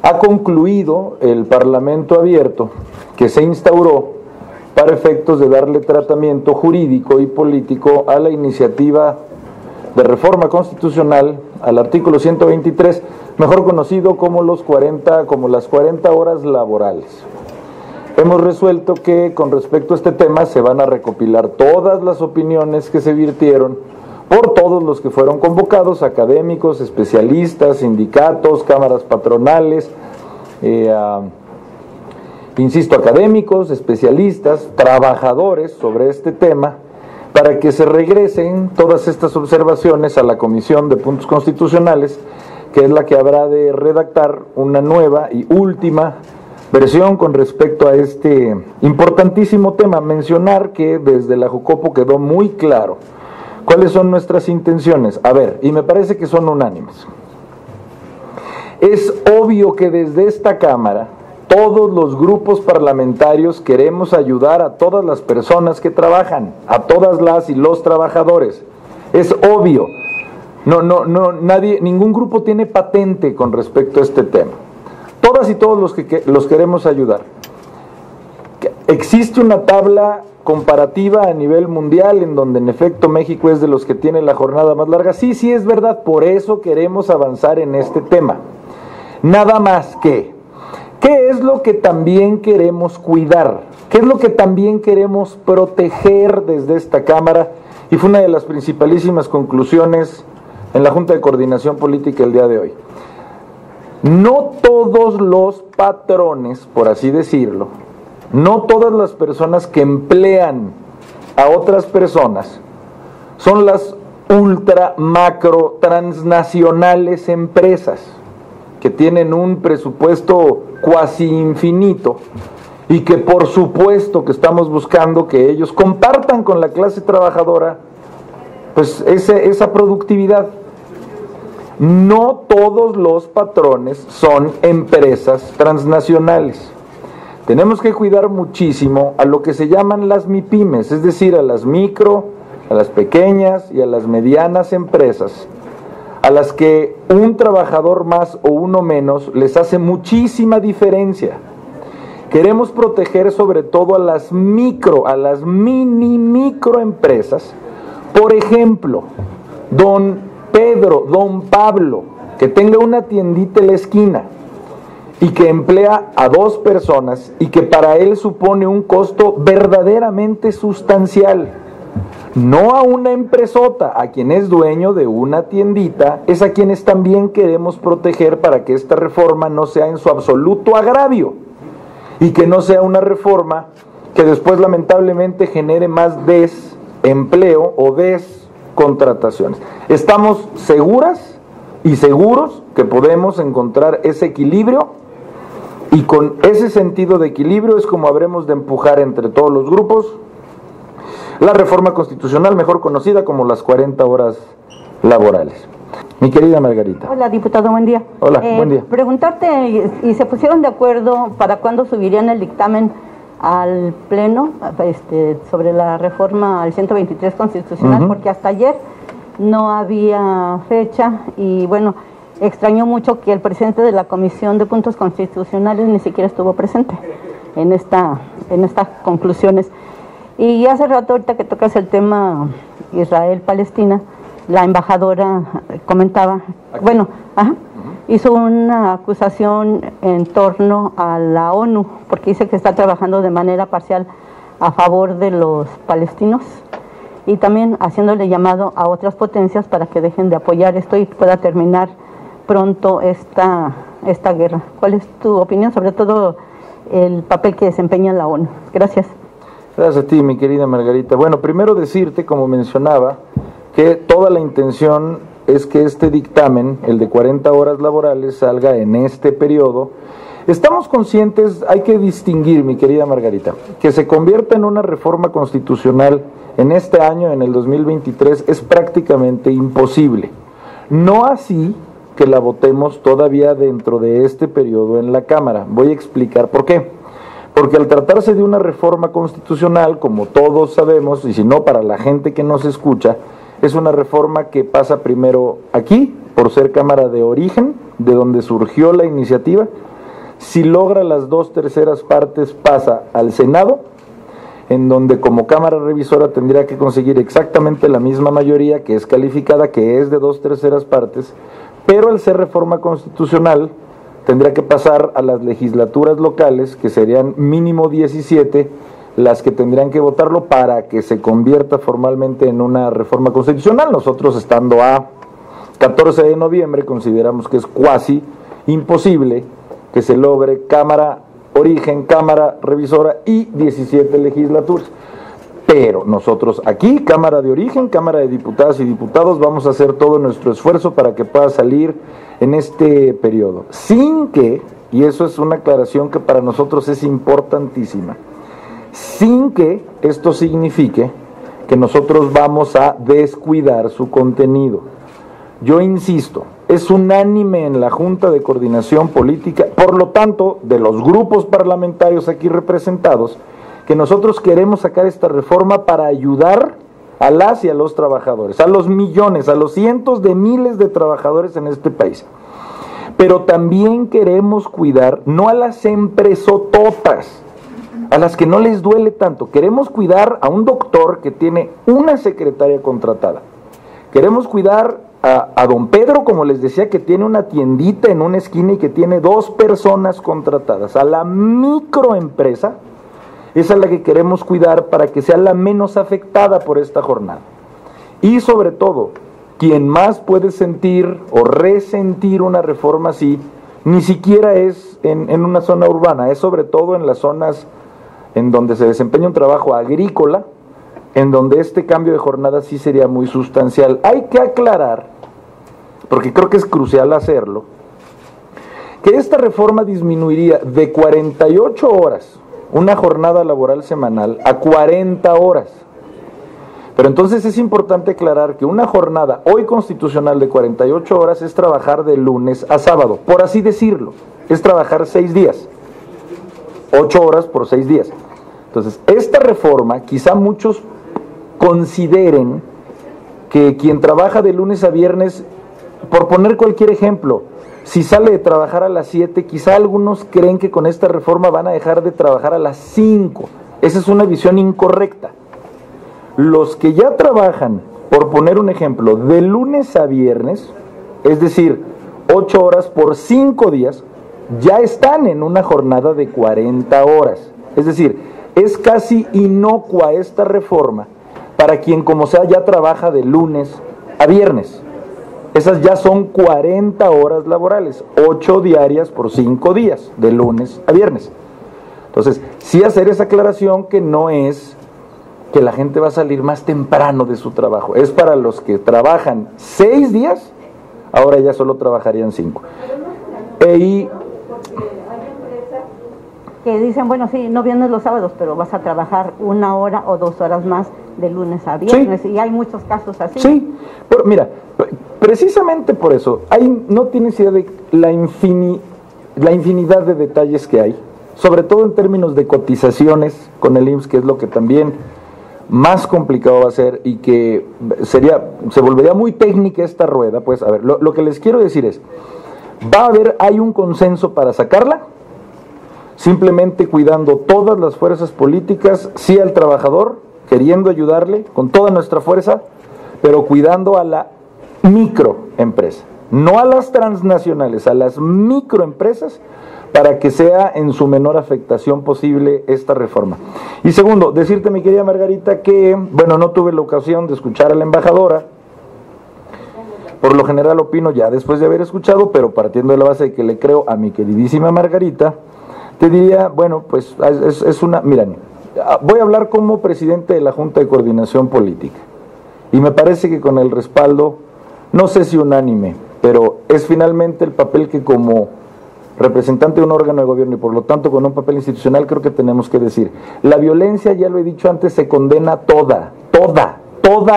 ha concluido el Parlamento abierto que se instauró para efectos de darle tratamiento jurídico y político a la iniciativa de reforma constitucional al artículo 123, mejor conocido como las 40 horas laborales. Hemos resuelto que con respecto a este tema se van a recopilar todas las opiniones que se virtieron por todos los que fueron convocados, académicos, especialistas, sindicatos, cámaras patronales, insisto, académicos, especialistas, trabajadores sobre este tema, para que se regresen todas estas observaciones a la Comisión de Puntos Constitucionales, que es la que habrá de redactar una nueva y última versión con respecto a este importantísimo tema. Mencionar que desde la Jucopo quedó muy claro cuáles son nuestras intenciones. A ver, y me parece que son unánimes. Es obvio que desde esta Cámara todos los grupos parlamentarios queremos ayudar a todas las personas que trabajan, a todas las y los trabajadores. Es obvio. Ningún grupo tiene patente con respecto a este tema. Todas y todos los queremos ayudar. Existe una tabla comparativa a nivel mundial en donde en efecto México es de los que tiene la jornada más larga. Sí, es verdad, por eso queremos avanzar en este tema. Nada más que, ¿qué es lo que también queremos cuidar? ¿Qué es lo que también queremos proteger desde esta Cámara? Y fue una de las principalísimas conclusiones en la Junta de Coordinación Política el día de hoy. No todos los patrones, por así decirlo, no todas las personas que emplean a otras personas son las ultra macro transnacionales empresas que tienen un presupuesto cuasi infinito y que por supuesto que estamos buscando que ellos compartan con la clase trabajadora pues esa productividad. No todos los patrones son empresas transnacionales. Tenemos que cuidar muchísimo a lo que se llaman las MIPYMES, es decir, a las micro, a las pequeñas y a las medianas empresas, a las que un trabajador más o uno menos les hace muchísima diferencia. Queremos proteger sobre todo a las mini microempresas. Por ejemplo, don Pablo, que tenga una tiendita en la esquina y que emplea a 2 personas y que para él supone un costo verdaderamente sustancial. No a una empresota, a quien es dueño de una tiendita, es a quienes también queremos proteger para que esta reforma no sea en su absoluto agravio y que no sea una reforma que después lamentablemente genere más desempleo o descontrataciones. Estamos seguras y seguros que podemos encontrar ese equilibrio, y con ese sentido de equilibrio es como habremos de empujar entre todos los grupos la reforma constitucional, mejor conocida como las 40 horas laborales. Mi querida Margarita. Hola, diputado, buen día. Hola, buen día. Preguntarte, ¿y se pusieron de acuerdo para cuándo subirían el dictamen al Pleno sobre la reforma al 123 constitucional? Porque hasta ayer no había fecha y bueno, extrañó mucho que el presidente de la Comisión de Puntos Constitucionales ni siquiera estuvo presente en estas conclusiones. Y hace rato, ahorita que tocas el tema Israel-Palestina, la embajadora comentaba, bueno, hizo una acusación en torno a la ONU, porque dice que está trabajando de manera parcial a favor de los palestinos y también haciéndole llamado a otras potencias para que dejen de apoyar esto y pueda terminar pronto esta guerra. ¿Cuál es tu opinión, sobre todo el papel que desempeña la ONU? Gracias. Gracias a ti, mi querida Margarita. Bueno, primero decirte, como mencionaba, que toda la intención es que este dictamen, el de 40 horas laborales, salga en este periodo. Estamos conscientes, hay que distinguir, mi querida Margarita, que se convierta en una reforma constitucional en este año, en el 2023, es prácticamente imposible. No así que la votemos todavía dentro de este periodo en la Cámara. Voy a explicar por qué. Porque al tratarse de una reforma constitucional, como todos sabemos, y si no para la gente que nos escucha, es una reforma que pasa primero aquí, por ser Cámara de origen, de donde surgió la iniciativa, Si logra las 2/3 partes, pasa al Senado, en donde como Cámara Revisora tendría que conseguir exactamente la misma mayoría, que es calificada, que es de 2/3 partes, pero al ser reforma constitucional tendría que pasar a las legislaturas locales, que serían mínimo 17, las que tendrían que votarlo para que se convierta formalmente en una reforma constitucional. Nosotros, estando a 14 de noviembre, consideramos que es cuasi imposible que se logre Cámara Origen, Cámara Revisora y 17 legislaturas. Pero nosotros aquí, Cámara de Origen, Cámara de Diputadas y Diputados, vamos a hacer todo nuestro esfuerzo para que pueda salir en este periodo, sin que, y eso es una aclaración que para nosotros es importantísima, sin que esto signifique que nosotros vamos a descuidar su contenido. Yo insisto, es unánime en la Junta de Coordinación Política, por lo tanto, de los grupos parlamentarios aquí representados, que nosotros queremos sacar esta reforma para ayudar a las y a los trabajadores, a los millones, a los cientos de miles de trabajadores en este país. Pero también queremos cuidar, no a las empresototas, a las que no les duele tanto. Queremos cuidar a un doctor que tiene una secretaria contratada. Queremos cuidar a don Pedro, como les decía, que tiene una tiendita en una esquina y que tiene 2 personas contratadas. A la microempresa, esa es la que queremos cuidar para que sea la menos afectada por esta jornada. Y sobre todo, quien más puede sentir o resentir una reforma así, ni siquiera es en una zona urbana, es sobre todo en las zonas en donde se desempeña un trabajo agrícola, en donde este cambio de jornada sí sería muy sustancial. Hay que aclarar, porque creo que es crucial hacerlo, que esta reforma disminuiría de 48 horas una jornada laboral semanal a 40 horas. Pero entonces es importante aclarar que una jornada hoy constitucional de 48 horas es trabajar de lunes a sábado, por así decirlo, es trabajar 6 días, 8 horas por 6 días. Entonces, esta reforma, quizá muchos consideren que quien trabaja de lunes a viernes, por poner cualquier ejemplo, si sale de trabajar a las 7, quizá algunos creen que con esta reforma van a dejar de trabajar a las 5. Esa es una visión incorrecta. Los que ya trabajan, por poner un ejemplo, de lunes a viernes, es decir, 8 horas por 5 días, ya están en una jornada de 40 horas. Es decir, es casi inocua esta reforma para quien como sea ya trabaja de lunes a viernes. Esas ya son 40 horas laborales, 8 diarias por 5 días, de lunes a viernes. Entonces, sí hacer esa aclaración que no es que la gente va a salir más temprano de su trabajo, es para los que trabajan 6 días, ahora ya solo trabajarían 5. Y que dicen, bueno, sí, no vienes los sábados, pero vas a trabajar 1 hora o 2 horas más de lunes a viernes, sí. Y hay muchos casos así. Sí, pero mira, precisamente por eso, no tienes idea de la infinidad de detalles que hay, sobre todo en términos de cotizaciones con el IMSS, que es lo que también más complicado va a ser y que se volvería muy técnica esta rueda. Pues a ver, lo que les quiero decir es, hay un consenso para sacarla, simplemente cuidando todas las fuerzas políticas, sí al trabajador, queriendo ayudarle con toda nuestra fuerza, pero cuidando a la microempresa, no a las transnacionales, a las microempresas, para que sea en su menor afectación posible esta reforma. Y segundo, decirte, mi querida Margarita, que, bueno, no tuve la ocasión de escuchar a la embajadora. Por lo general opino ya después de haber escuchado, pero partiendo de la base de que le creo a mi queridísima Margarita, te diría, bueno, pues miren, voy a hablar como presidente de la Junta de Coordinación Política, y me parece que con el respaldo, no sé si unánime, pero es finalmente el papel que como representante de un órgano de gobierno y por lo tanto con un papel institucional creo que tenemos que decir. La violencia, ya lo he dicho antes, se condena toda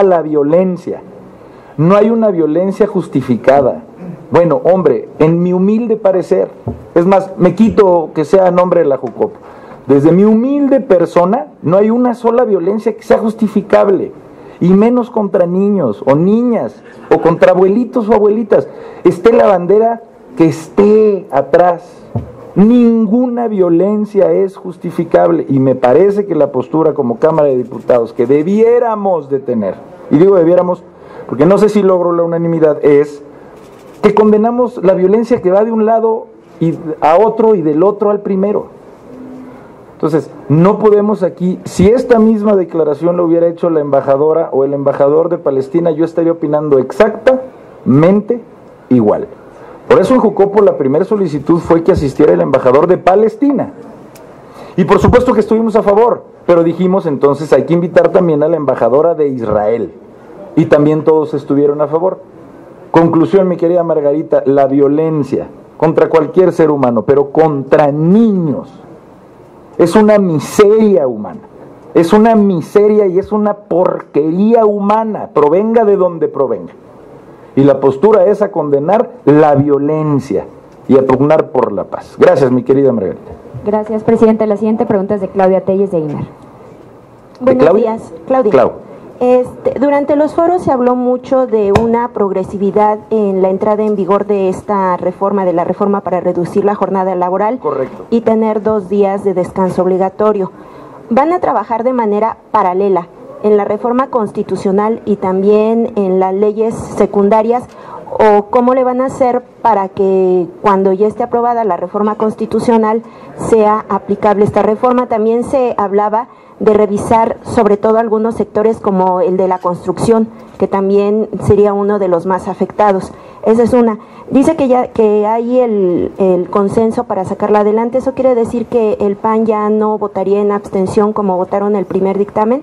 la violencia. No hay una violencia justificada. Bueno, hombre, en mi humilde parecer, es más, me quito que sea a nombre de la JUCOP, desde mi humilde persona, no hay una sola violencia que sea justificable, y menos contra niños o niñas, o contra abuelitos o abuelitas. Esté la bandera que esté atrás, Ninguna violencia es justificable y me parece que la postura como Cámara de Diputados que debiéramos de tener, y digo debiéramos porque no sé si logro la unanimidad, es que condenamos la violencia que va de un lado y a otro y del otro al primero. Entonces, no podemos aquí, si esta misma declaración lo hubiera hecho la embajadora o el embajador de Palestina, yo estaría opinando exactamente igual. Por eso en Jucopo la primera solicitud fue que asistiera el embajador de Palestina. Y por supuesto que estuvimos a favor, pero dijimos entonces hay que invitar también a la embajadora de Israel. Y también todos estuvieron a favor. Conclusión, mi querida Margarita, la violencia contra cualquier ser humano, pero contra niños, es una miseria humana. Es una miseria y es una porquería humana, provenga de donde provenga. Y la postura es a condenar la violencia y a pugnar por la paz. Gracias, mi querida Margarita. Gracias, presidente. La siguiente pregunta es de Claudia Telles, de INAR. Buenos días, Claudia. Durante los foros se habló mucho de una progresividad en la entrada en vigor de esta reforma, de la reforma para reducir la jornada laboral. Correcto. Y tener 2 días de descanso obligatorio. ¿Van a trabajar de manera paralela en la reforma constitucional y también en las leyes secundarias, o cómo le van a hacer para que cuando ya esté aprobada la reforma constitucional sea aplicable esta reforma? También se hablaba de revisar sobre todo algunos sectores como el de la construcción, que también sería uno de los más afectados. Esa es una. Dice que hay el consenso para sacarla adelante. ¿Eso quiere decir que el PAN ya no votaría en abstención como votaron el primer dictamen?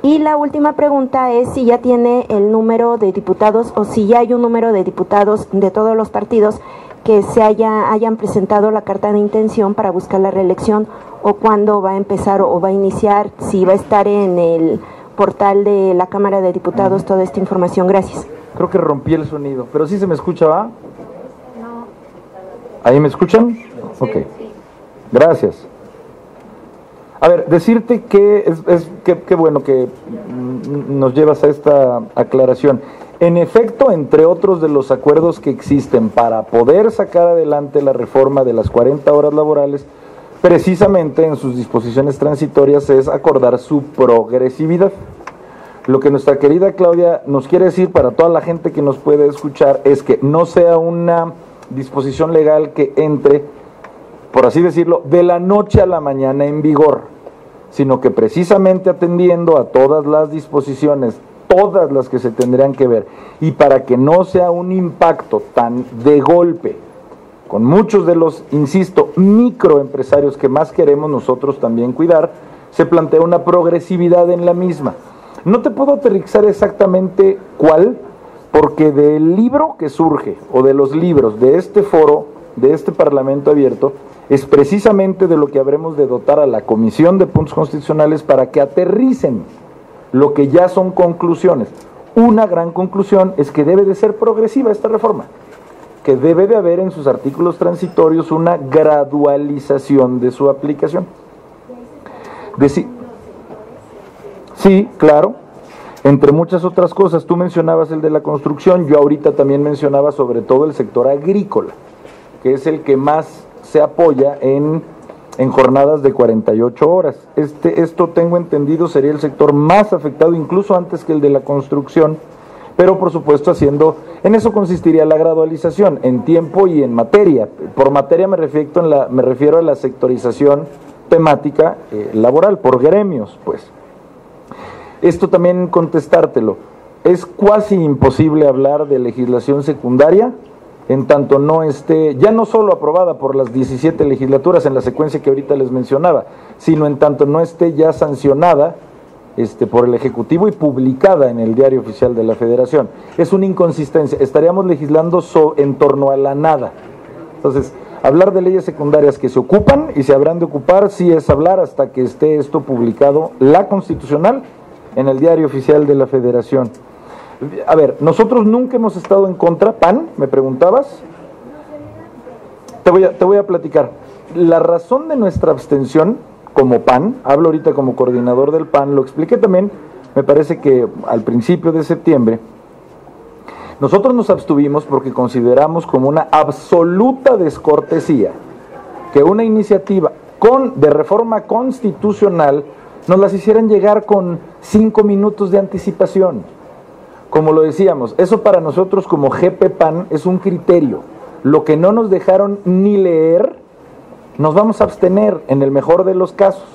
Y la última pregunta es si ya tiene el número de diputados o si ya hay un número de diputados de todos los partidos que se hayan presentado la carta de intención para buscar la reelección, o cuándo va a empezar o va a iniciar, si va a estar en el portal de la Cámara de Diputados toda esta información. Gracias. Creo que rompí el sonido, pero sí se me escucha, ¿va? No. ¿Ahí me escuchan? Sí. Ok. Gracias. A ver, decirte que qué bueno que nos llevas a esta aclaración. En efecto, entre otros de los acuerdos que existen para poder sacar adelante la reforma de las 40 horas laborales, precisamente en sus disposiciones transitorias es acordar su progresividad. Lo que nuestra querida Claudia nos quiere decir para toda la gente que nos puede escuchar es que no sea una disposición legal que entre, por así decirlo, de la noche a la mañana en vigor, sino que precisamente atendiendo a todas las disposiciones, todas las que se tendrían que ver, y para que no sea un impacto tan de golpe, con muchos de los, insisto, microempresarios que más queremos nosotros también cuidar, se plantea una progresividad en la misma. No te puedo aterrizar exactamente cuál, porque del libro que surge, o de los libros de este foro, de este Parlamento abierto, es precisamente de lo que habremos de dotar a la Comisión de Puntos Constitucionales para que aterricen lo que ya son conclusiones. Una gran conclusión es que debe de ser progresiva esta reforma, que debe de haber en sus artículos transitorios una gradualización de su aplicación. Sí, claro, entre muchas otras cosas. Tú mencionabas el de la construcción, yo ahorita también mencionaba sobre todo el sector agrícola, que es el que más se apoya en jornadas de 48 horas. Esto tengo entendido sería el sector más afectado, incluso antes que el de la construcción, pero por supuesto en eso consistiría la gradualización, en tiempo y en materia. Por materia me refiero a la sectorización temática laboral, por gremios, pues. Esto también contestártelo, es cuasi imposible hablar de legislación secundaria en tanto no esté, ya no solo aprobada por las 17 legislaturas en la secuencia que ahorita les mencionaba, sino en tanto no esté ya sancionada por el Ejecutivo y publicada en el Diario Oficial de la Federación. Es una inconsistencia, estaríamos legislando en torno a la nada. Entonces, hablar de leyes secundarias que se ocupan y se habrán de ocupar, sí es hablar hasta que esté esto publicado, la constitucional, en el Diario Oficial de la Federación. A ver, nosotros nunca hemos estado en contra. PAN, me preguntabas. Te voy a platicar. La razón de nuestra abstención como PAN, hablo ahorita como coordinador del PAN, lo expliqué también, me parece que al principio de septiembre. Nosotros nos abstuvimos porque consideramos como una absoluta descortesía que una iniciativa de reforma constitucional nos las hicieran llegar con 5 minutos de anticipación. Como lo decíamos, eso para nosotros como GPPAN es un criterio. Lo que no nos dejaron ni leer, nos vamos a abstener en el mejor de los casos.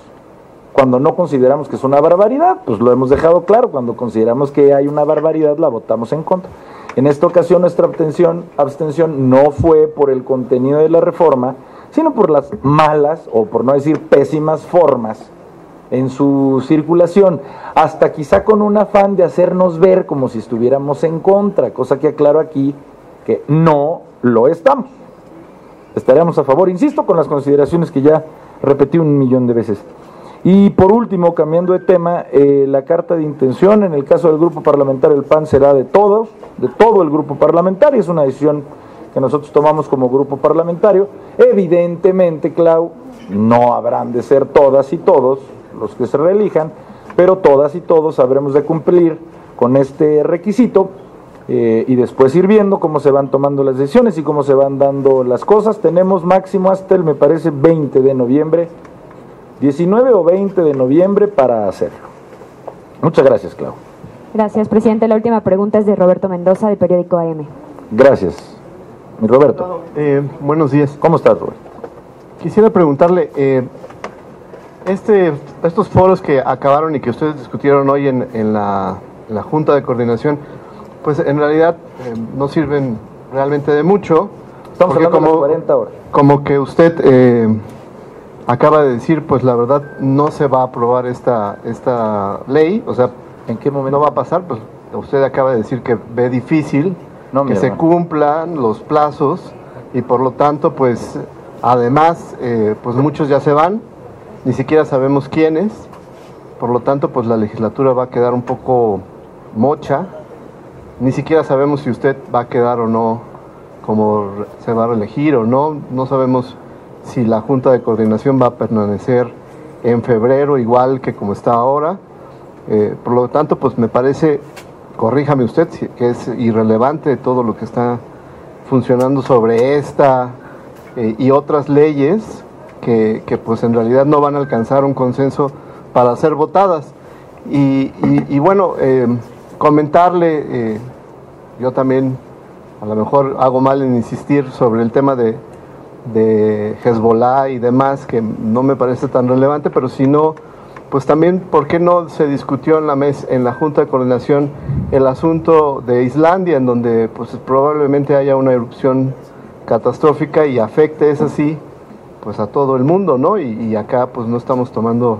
Cuando no consideramos que es una barbaridad, pues lo hemos dejado claro. Cuando consideramos que hay una barbaridad, la votamos en contra. En esta ocasión nuestra abstención no fue por el contenido de la reforma, sino por las malas, o por no decir pésimas formas en su circulación, hasta quizá con un afán de hacernos ver como si estuviéramos en contra, cosa que aclaro aquí que no lo estamos. Estaremos a favor, insisto, con las consideraciones que ya repetí 1,000,000 de veces. Y por último, cambiando de tema, la carta de intención en el caso del grupo parlamentario del PAN será de todo el grupo parlamentario. Es una decisión que nosotros tomamos como grupo parlamentario. Evidentemente, Clau, no habrán de ser todas y todos los que se reelijan, pero todas y todos habremos de cumplir con este requisito y después ir viendo cómo se van tomando las decisiones y cómo se van dando las cosas. Tenemos máximo hasta el, me parece, 20 de noviembre, 19 o 20 de noviembre para hacerlo. Muchas gracias, Clau. Gracias, presidente. La última pregunta es de Roberto Mendoza, de Periódico AM. Gracias. Mi Roberto. Buenos días. ¿Cómo estás, Roberto? Quisiera preguntarle, estos foros que acabaron y que ustedes discutieron hoy en la Junta de Coordinación, pues en realidad no sirven realmente de mucho. Estamos hablando de las 40 horas. Como que usted acaba de decir, pues la verdad no se va a aprobar esta ley, o sea, ¿en qué momento? No va a pasar, pues usted acaba de decir que ve difícil que se cumplan los plazos y por lo tanto, pues además, pues muchos ya se van, ni siquiera sabemos quiénes, por lo tanto, pues la legislatura va a quedar un poco mocha, ni siquiera sabemos si usted va a quedar o no, como se va a reelegir o no, no sabemos si la Junta de Coordinación va a permanecer en febrero igual que como está ahora. Por lo tanto, pues me parece, corríjame usted, que es irrelevante todo lo que está funcionando sobre esta y otras leyes que pues en realidad no van a alcanzar un consenso para ser votadas. Y bueno, comentarle, yo también a lo mejor hago mal en insistir sobre el tema de Hezbollah y demás, que no me parece tan relevante, pero si no, pues también, ¿por qué no se discutió en la Junta de Coordinación el asunto de Islandia, en donde pues probablemente haya una erupción catastrófica y afecte, es así, pues a todo el mundo, ¿no? Y acá pues no estamos tomando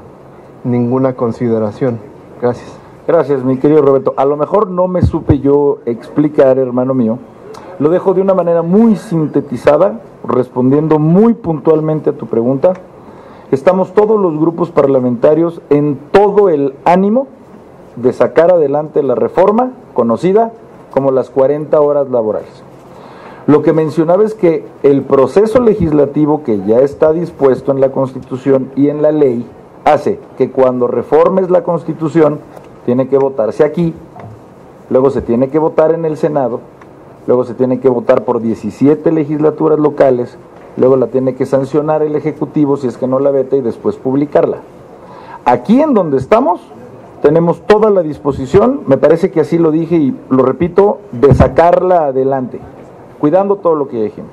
ninguna consideración. Gracias. Gracias, mi querido Roberto. A lo mejor no me supe yo explicar, hermano mío. Lo dejo de una manera muy sintetizada, respondiendo muy puntualmente a tu pregunta. Estamos todos los grupos parlamentarios en todo el ánimo de sacar adelante la reforma conocida como las 40 horas laborales. Lo que mencionaba es que el proceso legislativo que ya está dispuesto en la Constitución y en la ley hace que cuando reformes la Constitución tiene que votarse aquí, luego se tiene que votar en el Senado, luego se tiene que votar por 17 legislaturas locales, luego la tiene que sancionar el Ejecutivo si es que no la veta y después publicarla. Aquí en donde estamos tenemos toda la disposición, me parece que así lo dije y lo repito, de sacarla adelante, cuidando todo lo que ya dijimos.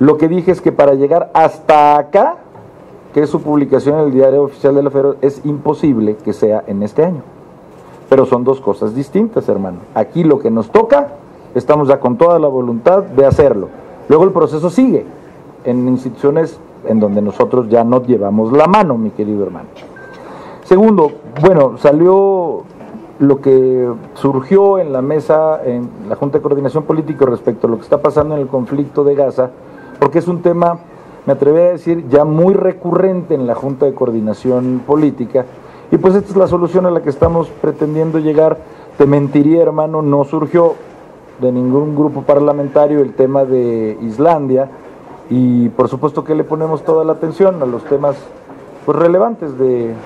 Lo que dije es que para llegar hasta acá, que es su publicación en el Diario Oficial de la Federación, es imposible que sea en este año. Pero son dos cosas distintas, hermano. Aquí lo que nos toca, estamos ya con toda la voluntad de hacerlo. Luego el proceso sigue en instituciones en donde nosotros ya no llevamos la mano, mi querido hermano. Segundo, bueno, salió lo que surgió en la mesa, en la Junta de Coordinación Política respecto a lo que está pasando en el conflicto de Gaza, porque es un tema, me atrevería a decir, ya muy recurrente en la Junta de Coordinación Política, y pues esta es la solución a la que estamos pretendiendo llegar. Te mentiría, hermano, no surgió de ningún grupo parlamentario el tema de Islandia, y por supuesto que le ponemos toda la atención a los temas pues relevantes del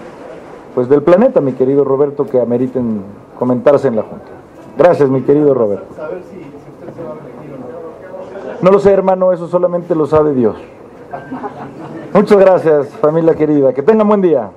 planeta, mi querido Roberto, que ameriten comentarse en la Junta. Gracias, mi querido Roberto. Saber si usted se va a reelegir o no. No lo sé, hermano, eso solamente lo sabe Dios. Muchas gracias, familia querida. Que tengan buen día.